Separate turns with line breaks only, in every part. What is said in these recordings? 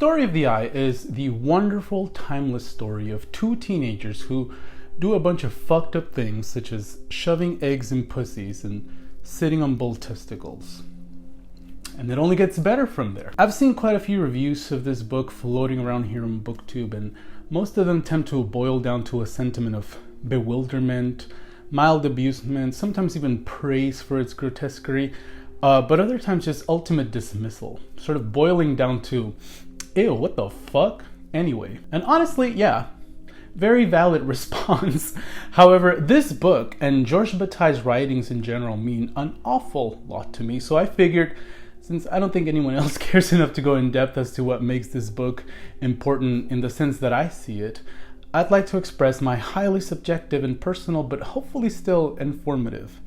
Story of the Eye is the wonderful, timeless story of two teenagers who do a bunch of fucked up things, such as shoving eggs in pussies and sitting on bull testicles. And it only gets better from there. I've seen quite a few reviews of this book floating around here on BookTube, and most of them tend to boil down to a sentiment of bewilderment, mild abusement, sometimes even praise for its grotesquery, but other times just ultimate dismissal, sort of boiling down to, ew, what the fuck? Anyway. And honestly, yeah, very valid response. However, this book and Georges Bataille's writings in general mean an awful lot to me, so I figured, since I don't think anyone else cares enough to go in depth as to what makes this book important in the sense that I see it, I'd like to express my highly subjective and personal, but hopefully still informative,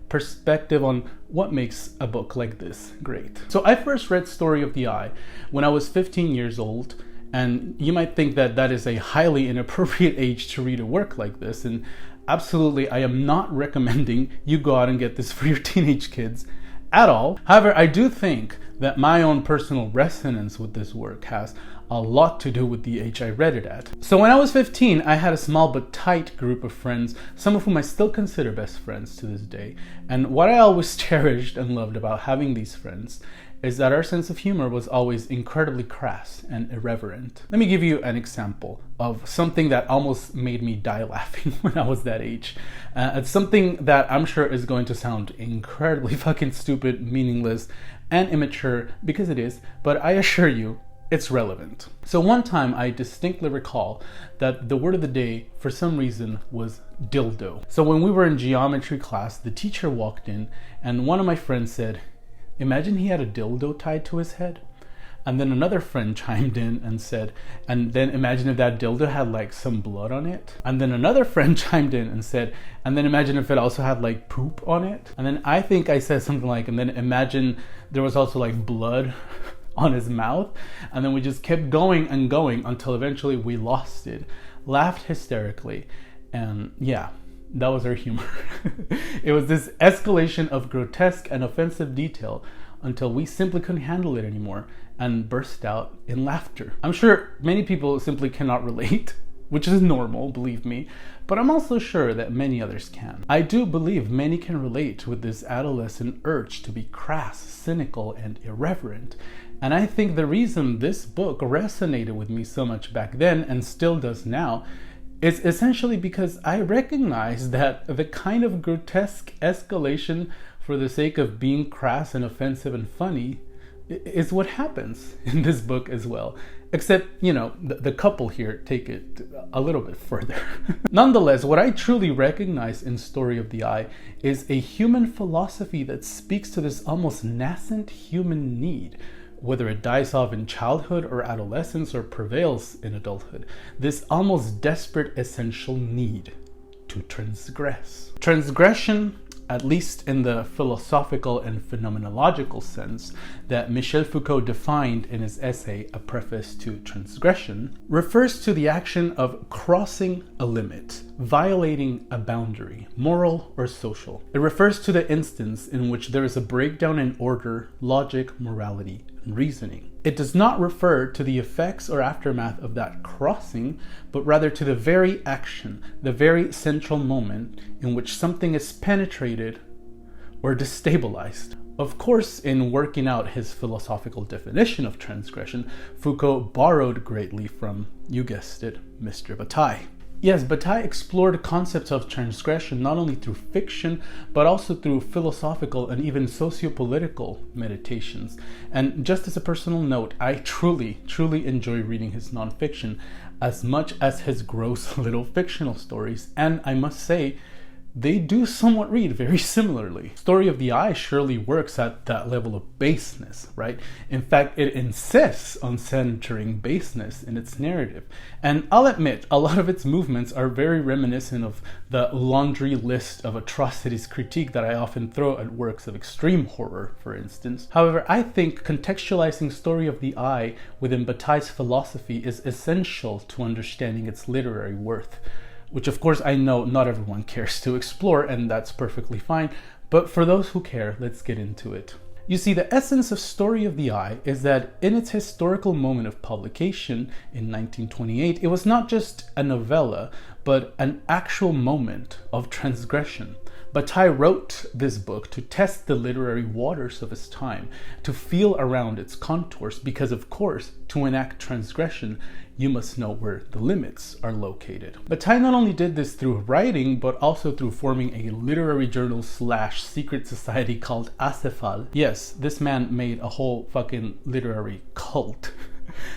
perspective on what makes a book like this great. So I first read Story of the Eye when I was 15 years old, and you might think that that is a highly inappropriate age to read a work like this, and absolutely I am not recommending you go out and get this for your teenage kids at all. However, I do think that my own personal resonance with this work has a lot to do with the age I read it at. So when I was 15, I had a small but tight group of friends, some of whom I still consider best friends to this day. And what I always cherished and loved about having these friends is that our sense of humor was always incredibly crass and irreverent. Let me give you an example of something that almost made me die laughing when I was that age. It's something that I'm sure is going to sound incredibly fucking stupid, meaningless, and immature, because it is, but I assure you, it's relevant. So one time I distinctly recall that the word of the day for some reason was dildo. So when we were in geometry class, the teacher walked in and one of my friends said, "Imagine he had a dildo tied to his head." And then another friend chimed in and said, "And then imagine if that dildo had like some blood on it." And then another friend chimed in and said, "And then imagine if it also had like poop on it." And then I think I said something like, "And then imagine there was also like blood on his mouth." And then we just kept going and going until eventually we lost it, laughed hysterically, and yeah, that was our humor. It was this escalation of grotesque and offensive detail until we simply couldn't handle it anymore and burst out in laughter. I'm sure many people simply cannot relate, which is normal, believe me, but I'm also sure that many others can. I do believe many can relate with this adolescent urge to be crass, cynical, and irreverent. And I think the reason this book resonated with me so much back then and still does now is essentially because I recognize that the kind of grotesque escalation for the sake of being crass and offensive and funny is what happens in this book as well. Except, you know, the couple here take it a little bit further. Nonetheless, what I truly recognize in Story of the Eye is a human philosophy that speaks to this almost nascent human need, whether it dies off in childhood or adolescence or prevails in adulthood, this almost desperate essential need to transgress. Transgression, at least in the philosophical and phenomenological sense that Michel Foucault defined in his essay, A Preface to Transgression, refers to the action of crossing a limit, violating a boundary, moral or social. It refers to the instance in which there is a breakdown in order, logic, morality, and reasoning. It does not refer to the effects or aftermath of that crossing, but rather to the very action, the very central moment in which something is penetrated or destabilized. Of course, in working out his philosophical definition of transgression, Foucault borrowed greatly from, you guessed it, Mr. Bataille. Yes, Bataille explored concepts of transgression not only through fiction, but also through philosophical and even sociopolitical meditations. And just as a personal note, I truly enjoy reading his nonfiction as much as his gross little fictional stories. And I must say, they do somewhat read very similarly. Story of the Eye surely works at that level of baseness, right? In fact, it insists on centering baseness in its narrative. And I'll admit, a lot of its movements are very reminiscent of the laundry list of atrocities critique that I often throw at works of extreme horror, for instance. However, I think contextualizing Story of the Eye within Bataille's philosophy is essential to understanding its literary worth, which of course I know not everyone cares to explore, and that's perfectly fine. But for those who care, let's get into it. You see, the essence of Story of the Eye is that in its historical moment of publication in 1928, it was not just a novella, but an actual moment of transgression. Bataille wrote this book to test the literary waters of his time, to feel around its contours, because of course, to enact transgression, you must know where the limits are located. Bataille not only did this through writing, but also through forming a literary journal / secret society called Asif. Yes, this man made a whole fucking literary cult.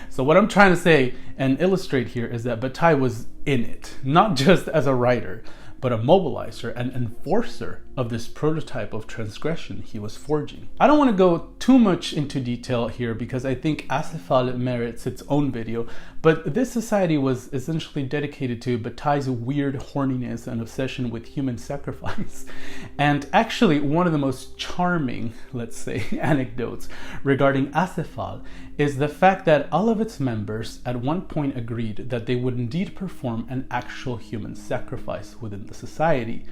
So what I'm trying to say and illustrate here is that Bataille was in it, not just as a writer, but a mobilizer and enforcer of this prototype of transgression he was forging. I don't want to go too much into detail here because I think Asif merits its own video, but this society was essentially dedicated to Bataille's weird horniness and obsession with human sacrifice. And actually, one of the most charming, let's say, anecdotes regarding Asif is the fact that all of its members at one point agreed that they would indeed perform an actual human sacrifice within the society,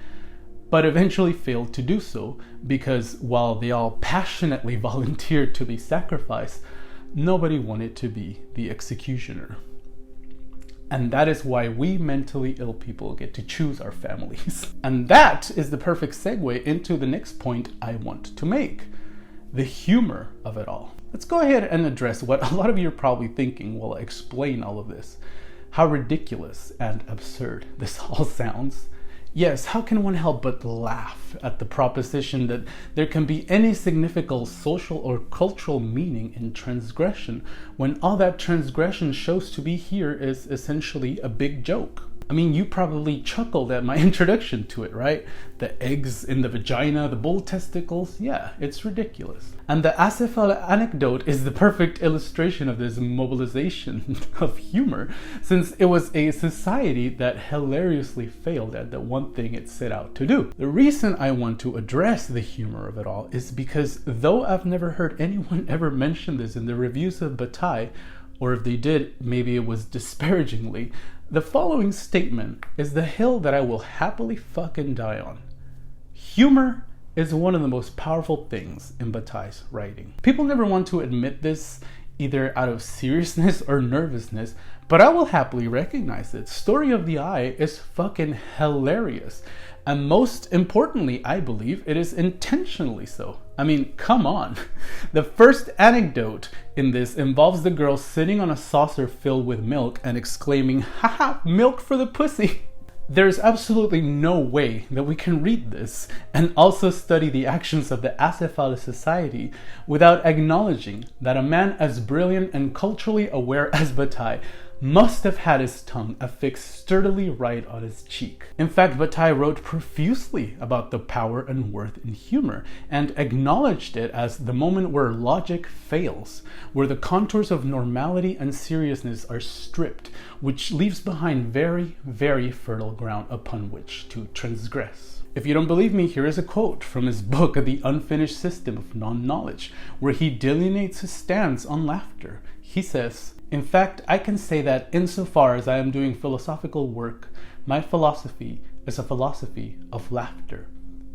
but eventually failed to do so because while they all passionately volunteered to be sacrificed, nobody wanted to be the executioner. And that is why we mentally ill people get to choose our families. And that is the perfect segue into the next point I want to make: the humor of it all. Let's go ahead and address what a lot of you are probably thinking while I explain all of this. How ridiculous and absurd this all sounds. Yes, how can one help but laugh at the proposition that there can be any significant social or cultural meaning in transgression when all that transgression shows to be here is essentially a big joke? I mean, you probably chuckled at my introduction to it, right? The eggs in the vagina, the bull testicles, yeah, it's ridiculous. And the Asif anecdote is the perfect illustration of this mobilization of humor, since it was a society that hilariously failed at the one thing it set out to do. The reason I want to address the humor of it all is because though I've never heard anyone ever mention this in the reviews of Bataille, or if they did, maybe it was disparagingly, the following statement is the hill that I will happily fucking die on. Humor is one of the most powerful things in Bataille's writing. People never want to admit this, either out of seriousness or nervousness, but I will happily recognize it. Story of the Eye is fucking hilarious. And most importantly, I believe it is intentionally so. I mean, come on. The first anecdote in this involves the girl sitting on a saucer filled with milk and exclaiming, "Haha, milk for the pussy." There's absolutely no way that we can read this and also study the actions of the Asif society without acknowledging that a man as brilliant and culturally aware as Bataille must have had his tongue affixed sturdily right on his cheek. In fact, Bataille wrote profusely about the power and worth in humor and acknowledged it as the moment where logic fails, where the contours of normality and seriousness are stripped, which leaves behind very, very fertile ground upon which to transgress. If you don't believe me, here is a quote from his book, The Unfinished System of Non-Knowledge, where he delineates his stance on laughter. He says, "In fact, I can say that insofar as I am doing philosophical work, my philosophy is a philosophy of laughter.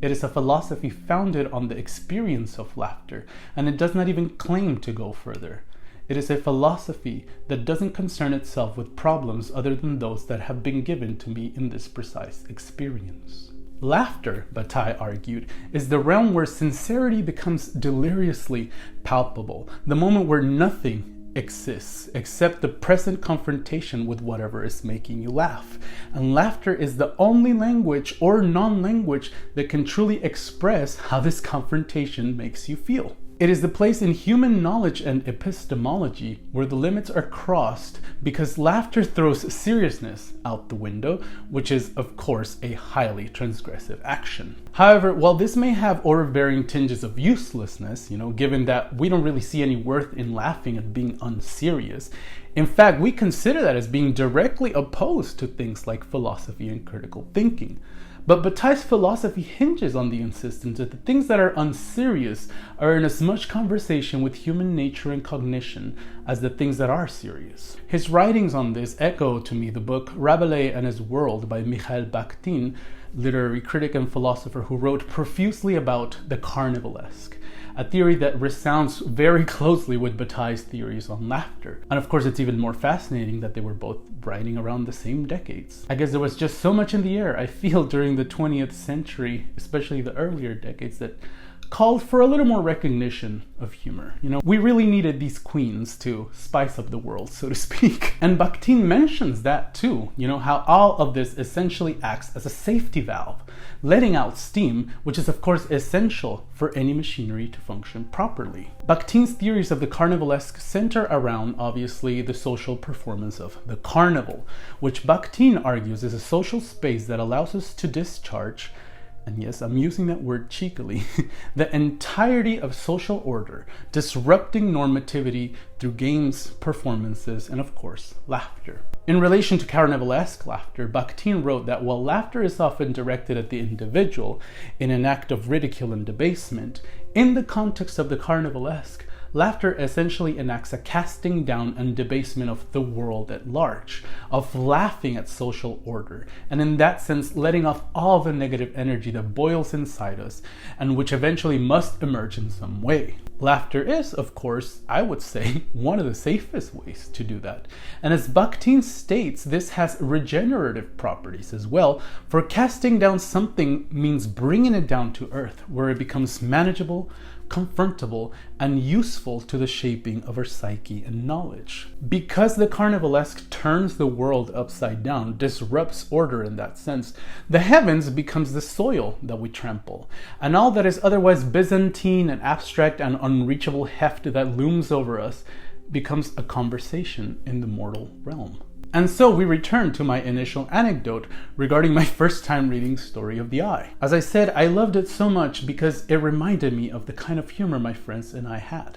It is a philosophy founded on the experience of laughter, and it does not even claim to go further. It is a philosophy that doesn't concern itself with problems other than those that have been given to me in this precise experience." Laughter, Bataille argued, is the realm where sincerity becomes deliriously palpable, the moment where nothing exists except the present confrontation with whatever is making you laugh. And laughter is the only language or non-language that can truly express how this confrontation makes you feel. It is the place in human knowledge and epistemology where the limits are crossed because laughter throws seriousness out the window, which is, of course, a highly transgressive action. However, while this may have overbearing tinges of uselessness, given that we don't really see any worth in laughing and being unserious, in fact, we consider that as being directly opposed to things like philosophy and critical thinking. But Bataille's philosophy hinges on the insistence that the things that are unserious are in as much conversation with human nature and cognition as the things that are serious. His writings on this echo to me the book Rabelais and His World by Michael Bakhtin, literary critic and philosopher who wrote profusely about the Carnivalesque, a theory that resounds very closely with Bataille's theories on laughter. And of course, it's even more fascinating that they were both writing around the same decades. I guess there was just so much in the air, I feel, during the 20th century, especially the earlier decades, that called for a little more recognition of humor. You know, we really needed these queens to spice up the world, so to speak. And Bakhtin mentions that too, you know, how all of this essentially acts as a safety valve, letting out steam, which is of course essential for any machinery to function properly. Bakhtin's theories of the Carnivalesque center around, obviously, the social performance of the carnival, which Bakhtin argues is a social space that allows us to discharge, and yes, I'm using that word cheekily, the entirety of social order, disrupting normativity through games, performances, and of course, laughter. In relation to Carnivalesque laughter, Bakhtin wrote that while laughter is often directed at the individual in an act of ridicule and debasement, in the context of the Carnivalesque, laughter essentially enacts a casting down and debasement of the world at large, of laughing at social order, and in that sense letting off all the negative energy that boils inside us and which eventually must emerge in some way. Laughter is, of course, I would say, one of the safest ways to do that. And as Bakhtin states, this has regenerative properties as well, for casting down something means bringing it down to earth, where it becomes manageable, confrontable, and useful to the shaping of our psyche and knowledge. Because the Carnivalesque turns the world upside down, disrupts order in that sense, the heavens becomes the soil that we trample, and all that is otherwise Byzantine and abstract and unreachable heft that looms over us becomes a conversation in the mortal realm. And so we return to my initial anecdote regarding my first time reading Story of the Eye. As I said, I loved it so much because it reminded me of the kind of humor my friends and I had.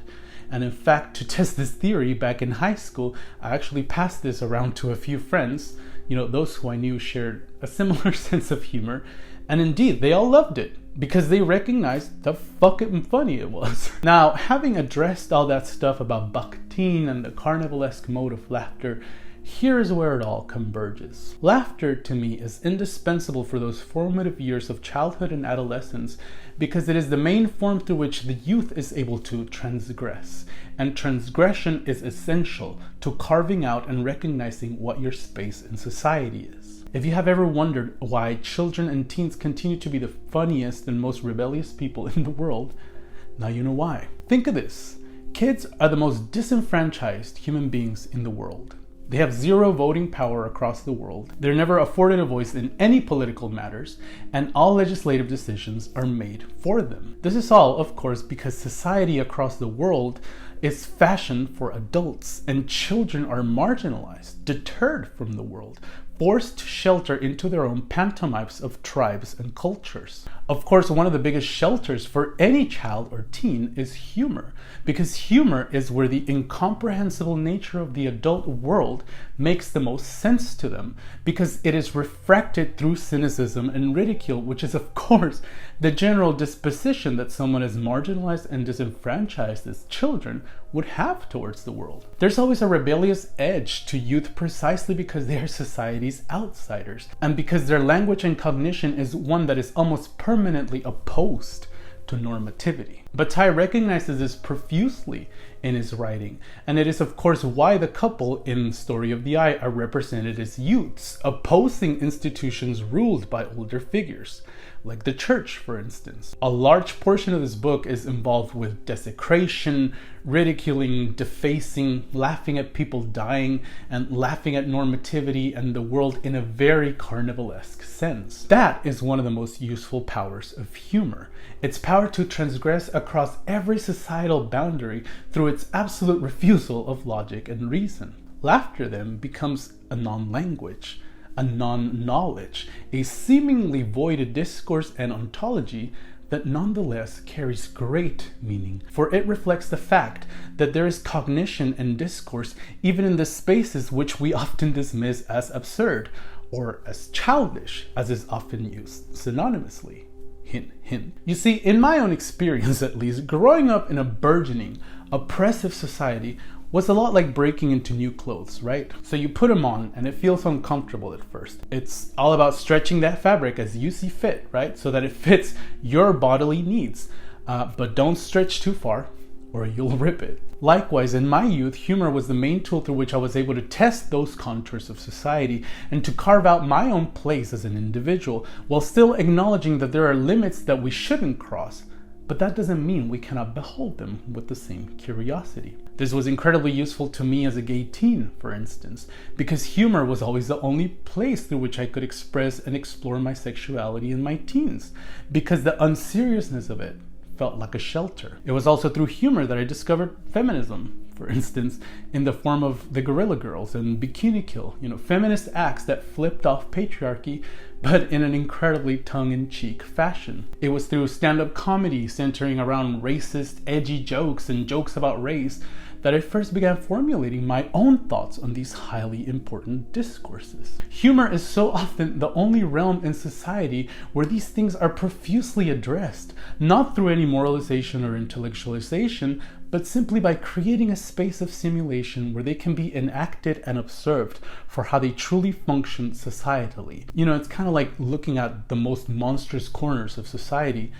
And in fact, to test this theory back in high school, I actually passed this around to a few friends, you know, those who I knew shared a similar sense of humor. And indeed, they all loved it because they recognized how fucking funny it was. Now, having addressed all that stuff about Bakhtin and the Carnivalesque mode of laughter, here is where it all converges. Laughter, to me, is indispensable for those formative years of childhood and adolescence because it is the main form through which the youth is able to transgress. And transgression is essential to carving out and recognizing what your space in society is. If you have ever wondered why children and teens continue to be the funniest and most rebellious people in the world, now you know why. Think of this. Kids are the most disenfranchised human beings in the world. They have zero voting power across the world. They're never afforded a voice in any political matters, and all legislative decisions are made for them. This is all, of course, because society across the world is fashioned for adults, and children are marginalized, deterred from the world, forced to shelter into their own pantomimes of tribes and cultures. Of course, one of the biggest shelters for any child or teen is humor, because humor is where the incomprehensible nature of the adult world makes the most sense to them, because it is refracted through cynicism and ridicule, which is, of course, the general disposition that someone as marginalized and disenfranchised as children would have towards the world. There's always a rebellious edge to youth precisely because they are society's outsiders, and because their language and cognition is one that is almost permanently opposed to normativity. Bataille recognizes this profusely in his writing, and it is of course why the couple in Story of the Eye are represented as youths, opposing institutions ruled by older figures, like the church, for instance. A large portion of this book is involved with desecration, ridiculing, defacing, laughing at people dying, and laughing at normativity and the world in a very carnivalesque sense. That is one of the most useful powers of humor. Its power to transgress across every societal boundary through its absolute refusal of logic and reason. Laughter then becomes a non-language, a non-knowledge, a seemingly void discourse and ontology that nonetheless carries great meaning, for it reflects the fact that there is cognition and discourse even in the spaces which we often dismiss as absurd or as childish, as is often used synonymously. Hint, hint. You see, in my own experience at least, growing up in a burgeoning, oppressive society was a lot like breaking into new clothes, right? So you put them on and it feels uncomfortable at first. It's all about stretching that fabric as you see fit, right? So that it fits your bodily needs. but don't stretch too far or you'll rip it. Likewise, in my youth, humor was the main tool through which I was able to test those contours of society and to carve out my own place as an individual, while still acknowledging that there are limits that we shouldn't cross. But that doesn't mean we cannot behold them with the same curiosity. This was incredibly useful to me as a gay teen, for instance, because humor was always the only place through which I could express and explore my sexuality in my teens, because the unseriousness of it felt like a shelter. It was also through humor that I discovered feminism, for instance, in the form of the Gorilla Girls and Bikini Kill, feminist acts that flipped off patriarchy, but in an incredibly tongue-in-cheek fashion. It was through stand-up comedy centering around racist, edgy jokes and jokes about race that I first began formulating my own thoughts on these highly important discourses. Humor is so often the only realm in society where these things are profusely addressed, not through any moralization or intellectualization, but simply by creating a space of simulation where they can be enacted and observed for how they truly function societally. It's kind of like looking at the most monstrous corners of society,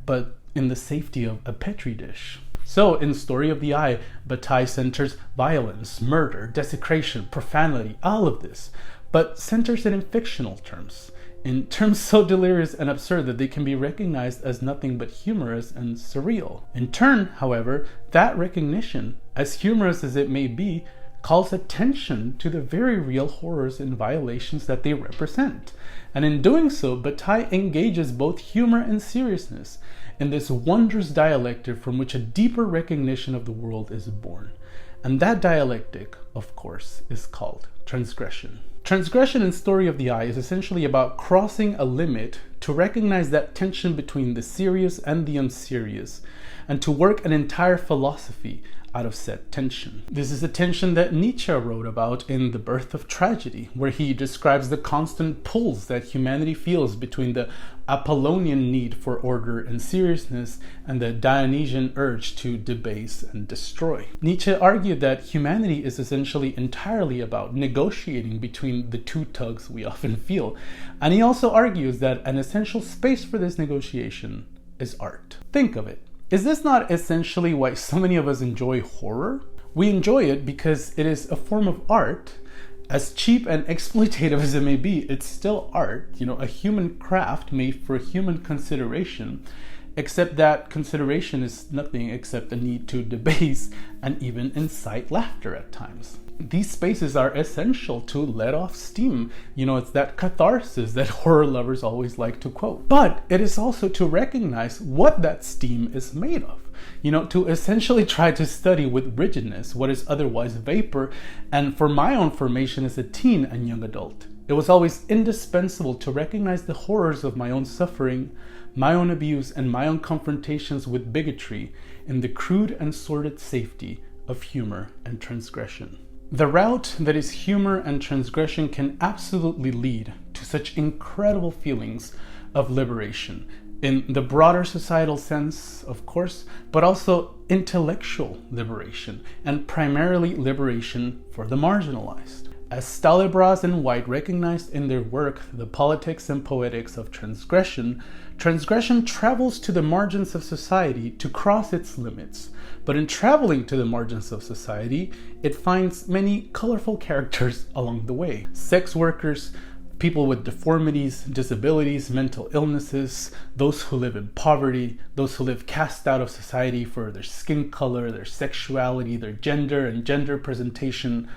but in the safety of a petri dish. So, in Story of the Eye, Bataille centers violence, murder, desecration, profanity, all of this, but centers it in fictional terms, in terms so delirious and absurd that they can be recognized as nothing but humorous and surreal. In turn, however, that recognition, as humorous as it may be, calls attention to the very real horrors and violations that they represent. And in doing so, Bataille engages both humor and seriousness in this wondrous dialectic from which a deeper recognition of the world is born. And that dialectic, of course, is called transgression. Transgression in Story of the Eye is essentially about crossing a limit to recognize that tension between the serious and the unserious, and to work an entire philosophy out of said tension. This is a tension that Nietzsche wrote about in The Birth of Tragedy, where he describes the constant pulls that humanity feels between the Apollonian need for order and seriousness and the Dionysian urge to debase and destroy. Nietzsche argued that humanity is essentially entirely about negotiating between the two tugs we often feel, and he also argues that an essential space for this negotiation is art. Think of it. Is this not essentially why so many of us enjoy horror? We enjoy it because it is a form of art. As cheap and exploitative as it may be, it's still art, a human craft made for human consideration, except that consideration is nothing except a need to debase and even incite laughter at times. These spaces are essential to let off steam. It's that catharsis that horror lovers always like to quote. But it is also to recognize what that steam is made of. To essentially try to study with rigidness what is otherwise vapor. And for my own formation as a teen and young adult, it was always indispensable to recognize the horrors of my own suffering, my own abuse, and my own confrontations with bigotry in the crude and sordid safety of humor and transgression. The route that is humor and transgression can absolutely lead to such incredible feelings of liberation, in the broader societal sense, of course, but also intellectual liberation, and primarily liberation for the marginalized. As Stalebras and White recognized in their work The Politics and Poetics of Transgression, transgression travels to the margins of society to cross its limits. But in traveling to the margins of society, it finds many colorful characters along the way. Sex workers, people with deformities, disabilities, mental illnesses, those who live in poverty, those who live cast out of society for their skin color, their sexuality, their gender, and gender presentation.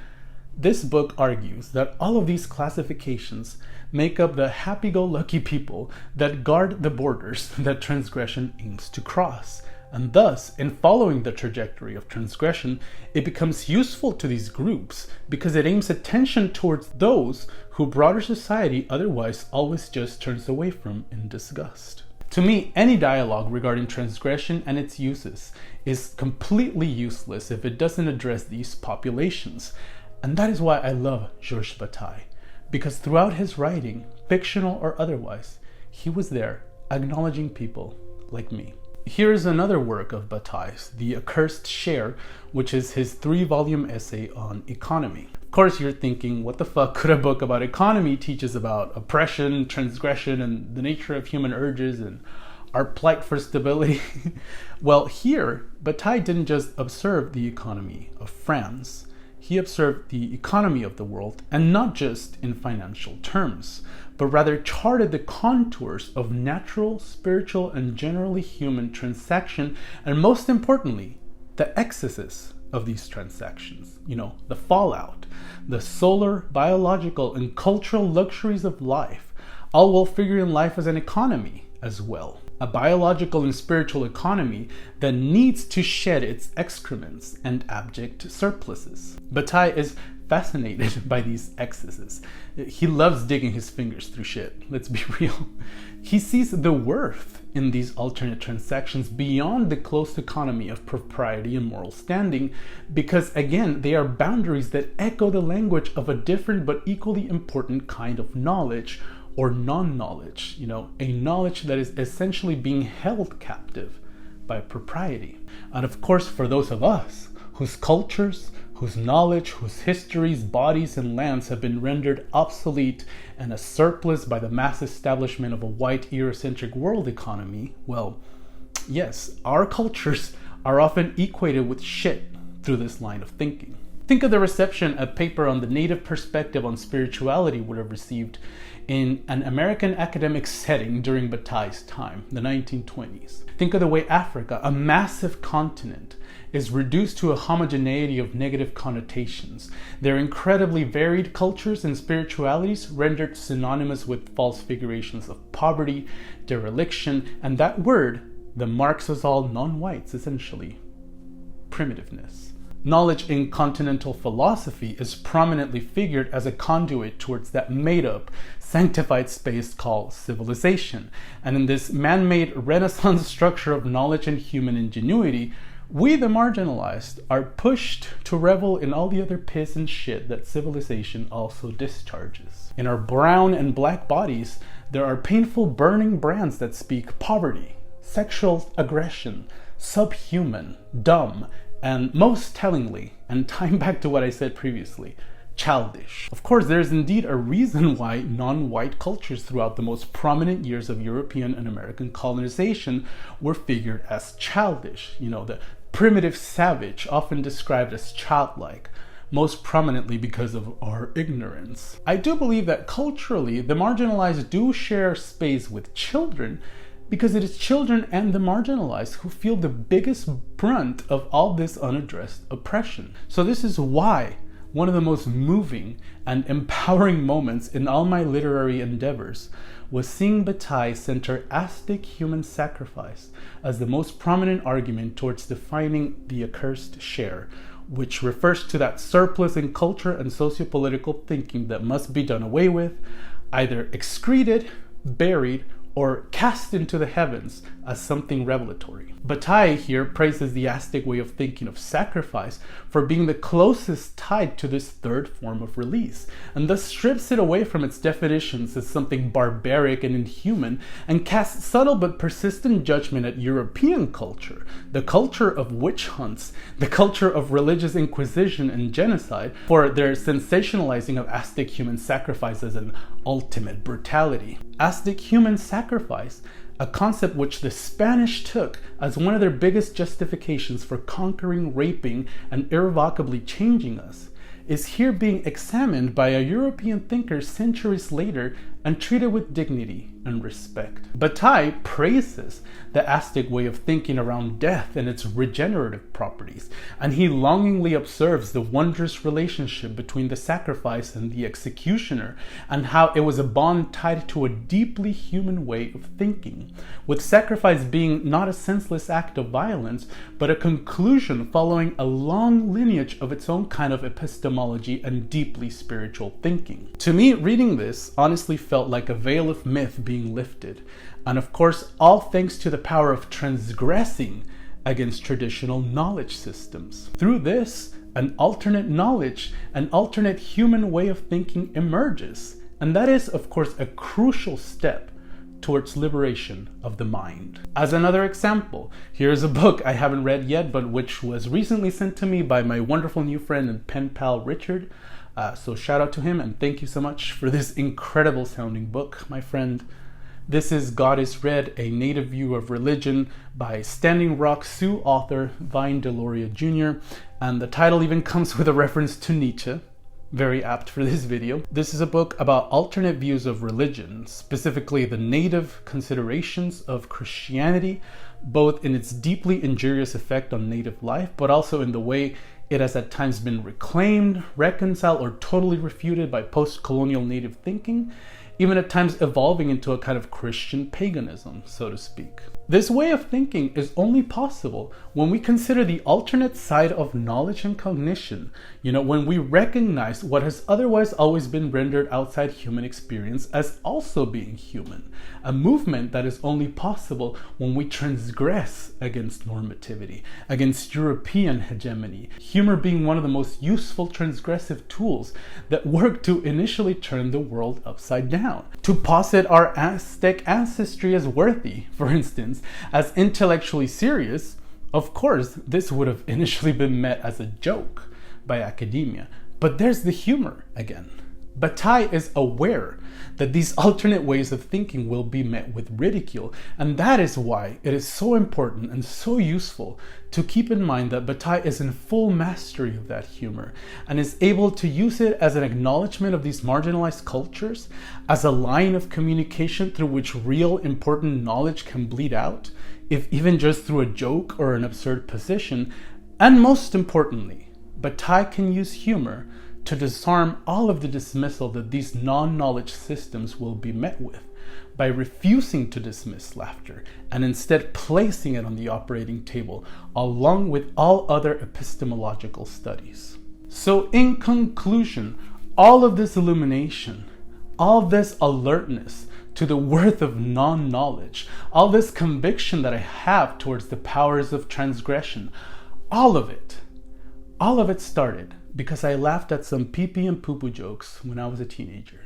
This book argues that all of these classifications make up the happy-go-lucky people that guard the borders that transgression aims to cross. And thus, in following the trajectory of transgression, it becomes useful to these groups because it aims attention towards those who broader society otherwise always just turns away from in disgust. To me, any dialogue regarding transgression and its uses is completely useless if it doesn't address these populations. And that is why I love Georges Bataille, because throughout his writing, fictional or otherwise, he was there acknowledging people like me. Here is another work of Bataille's, The Accursed Share, which is his 3-volume essay on economy. Of course, you're thinking, what the fuck could a book about economy teach us about oppression, transgression, and the nature of human urges, and our plight for stability? Well, here, Bataille didn't just observe the economy of France. He observed the economy of the world, and not just in financial terms, but rather charted the contours of natural, spiritual, and generally human transaction, and most importantly, the excesses of these transactions. The fallout, the solar, biological, and cultural luxuries of life, all while figuring life as an economy as well. A biological and spiritual economy that needs to shed its excrements and abject surpluses. Bataille is fascinated by these excesses. He loves digging his fingers through shit, let's be real. He sees the worth in these alternate transactions beyond the closed economy of propriety and moral standing, because again, they are boundaries that echo the language of a different but equally important kind of knowledge, or non-knowledge, a knowledge that is essentially being held captive by propriety. And of course, for those of us whose cultures, whose knowledge, whose histories, bodies, and lands have been rendered obsolete and a surplus by the mass establishment of a white Eurocentric world economy, well, yes, our cultures are often equated with shit through this line of thinking. Think of the reception a paper on the native perspective on spirituality would have received in an American academic setting during Bataille's time, the 1920s. Think of the way Africa, a massive continent, is reduced to a homogeneity of negative connotations. Their incredibly varied cultures and spiritualities rendered synonymous with false figurations of poverty, dereliction, and that word that marks us all non-whites, essentially, primitiveness. Knowledge in continental philosophy is prominently figured as a conduit towards that made-up, sanctified space called civilization. And in this man-made Renaissance structure of knowledge and human ingenuity, we, the marginalized, are pushed to revel in all the other piss and shit that civilization also discharges. In our brown and black bodies, there are painful burning brands that speak poverty, sexual aggression, subhuman, dumb, and most tellingly, and tying back to what I said previously, childish. Of course, there is indeed a reason why non-white cultures throughout the most prominent years of European and American colonization were figured as childish. The primitive savage, often described as childlike, most prominently because of our ignorance. I do believe that culturally, the marginalized do share space with children, because it is children and the marginalized who feel the biggest brunt of all this unaddressed oppression. So this is why one of the most moving and empowering moments in all my literary endeavors was seeing Bataille center Aztec human sacrifice as the most prominent argument towards defining the accursed share, which refers to that surplus in culture and socio-political thinking that must be done away with, either excreted, buried, or cast into the heavens as something revelatory. Bataille here praises the Aztec way of thinking of sacrifice for being the closest tied to this third form of release, and thus strips it away from its definitions as something barbaric and inhuman, and casts subtle but persistent judgment at European culture, the culture of witch hunts, the culture of religious inquisition and genocide, for their sensationalizing of Aztec human sacrifice as an ultimate brutality. Aztec human sacrifice, a concept which the Spanish took as one of their biggest justifications for conquering, raping, and irrevocably changing us, is here being examined by a European thinker centuries later and treated with dignity and respect. Bataille praises the Aztec way of thinking around death and its regenerative properties, and he longingly observes the wondrous relationship between the sacrifice and the executioner, and how it was a bond tied to a deeply human way of thinking, with sacrifice being not a senseless act of violence, but a conclusion following a long lineage of its own kind of epistemology and deeply spiritual thinking. To me, reading this honestly felt like a veil of myth being lifted, and of course, all thanks to the power of transgressing against traditional knowledge systems. Through this, an alternate knowledge, an alternate human way of thinking emerges, and that is, of course, a crucial step towards liberation of the mind. As another example, here's a book I haven't read yet, but which was recently sent to me by my wonderful new friend and pen pal, Richard. So shout out to him, and thank you so much for this incredible sounding book, my friend. This is God is Red, A Native View of Religion by Standing Rock Sioux author Vine Deloria Jr. And the title even comes with a reference to Nietzsche. Very apt for this video. This is a book about alternate views of religion, specifically the native considerations of Christianity, both in its deeply injurious effect on native life, but also in the way it has at times been reclaimed, reconciled, or totally refuted by post-colonial native thinking, even at times evolving into a kind of Christian paganism, so to speak. This way of thinking is only possible when we consider the alternate side of knowledge and cognition, when we recognize what has otherwise always been rendered outside human experience as also being human, a movement that is only possible when we transgress against normativity, against European hegemony, humor being one of the most useful transgressive tools that work to initially turn the world upside down. To posit our Aztec ancestry as worthy, for instance, as intellectually serious, of course, this would have initially been met as a joke by academia. But there's the humor again. Bataille is aware that these alternate ways of thinking will be met with ridicule, and that is why it is so important and so useful to keep in mind that Bataille is in full mastery of that humor and is able to use it as an acknowledgement of these marginalized cultures, as a line of communication through which real important knowledge can bleed out, if even just through a joke or an absurd position, and most importantly, Bataille can use humor to disarm all of the dismissal that these non-knowledge systems will be met with by refusing to dismiss laughter and instead placing it on the operating table along with all other epistemological studies. So in conclusion, all of this illumination, all this alertness to the worth of non-knowledge, all this conviction that I have towards the powers of transgression, all of it started because I laughed at some pee-pee and poo-poo jokes when I was a teenager.